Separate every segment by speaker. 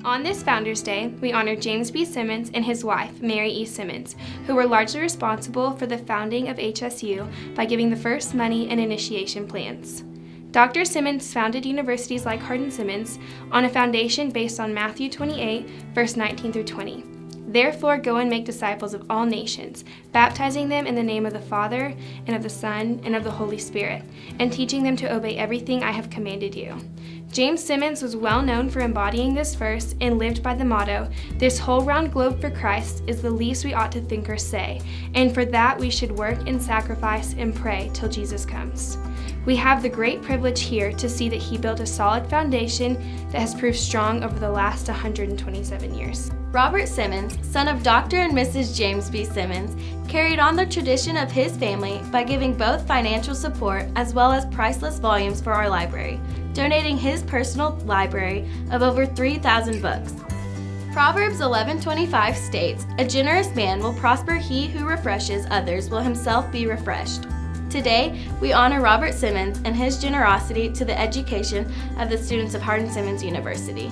Speaker 1: On this Founders Day, we honor James B. Simmons and his wife, Mary E. Simmons, who were largely responsible for the founding of HSU by giving the first money and initiation plans. Dr. Simmons founded universities like Hardin-Simmons on a foundation based on Matthew 28, verse 19 through 20. Therefore, go and make disciples of all nations, baptizing them in the name of the Father, and of the Son, and of the Holy Spirit, and teaching them to obey everything I have commanded you. James Simmons was well known for embodying this verse and lived by the motto, "This whole round globe for Christ is the least we ought to think or say, and for that we should work and sacrifice and pray till Jesus comes." We have the great privilege here to see that he built a solid foundation that has proved strong over the last 127 years.
Speaker 2: Robert Simmons, son of Dr. and Mrs. James B. Simmons, carried on the tradition of his family by giving both financial support as well as priceless volumes for our library, donating his personal library of over 3,000 books. Proverbs 11:25 states, "A generous man will prosper, he who refreshes others will himself be refreshed." Today, we honor Robert Simmons and his generosity to the education of the students of Hardin-Simmons University.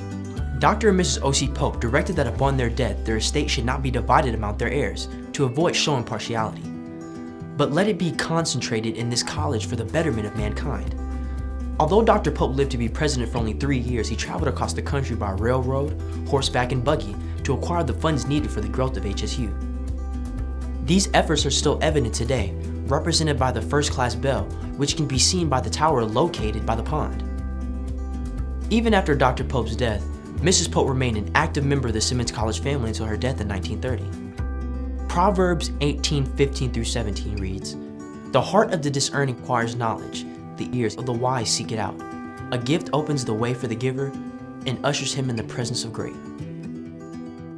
Speaker 3: Dr. and Mrs. O.C. Pope directed that upon their death, their estate should not be divided among their heirs, to avoid showing partiality. But let it be concentrated in this college for the betterment of mankind. Although Dr. Pope lived to be president for only 3 years, he traveled across the country by railroad, horseback, and buggy to acquire the funds needed for the growth of HSU. These efforts are still evident today, represented by the first-class bell, which can be seen by the tower located by the pond. Even after Dr. Pope's death, Mrs. Pope remained an active member of the Simmons College family until her death in 1930. Proverbs 18:15 through 17 reads, "The heart of the discerning acquires knowledge, the ears of the wise seek it out. A gift opens the way for the giver and ushers him in the presence of great."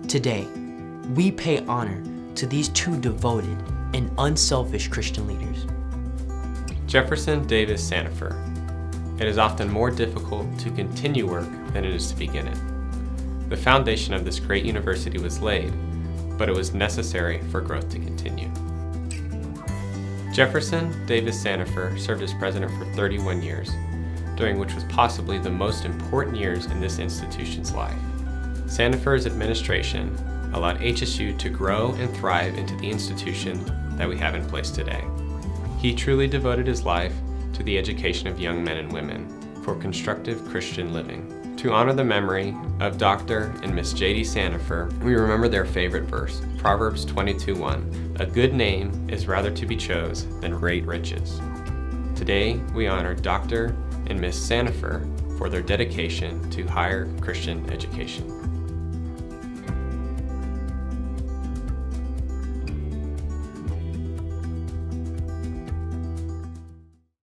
Speaker 3: Today, we pay honor to these two devoted and unselfish Christian leaders.
Speaker 4: Jefferson Davis San Ophir. It is often more difficult to continue work than it is to begin it. The foundation of this great university was laid, but it was necessary for growth to continue. Jefferson Davis San Ophir served as president for 31 years, during which was possibly the most important years in this institution's life. San Ophir's administration allowed HSU to grow and thrive into the institution that we have in place today. He truly devoted his life to the education of young men and women for constructive Christian living. To honor the memory of Dr. and Miss J.D. San Ophir, we remember their favorite verse, Proverbs 22:1, "A good name is rather to be chose than great riches." Today, we honor Dr. and Miss San Ophir for their dedication to higher Christian education.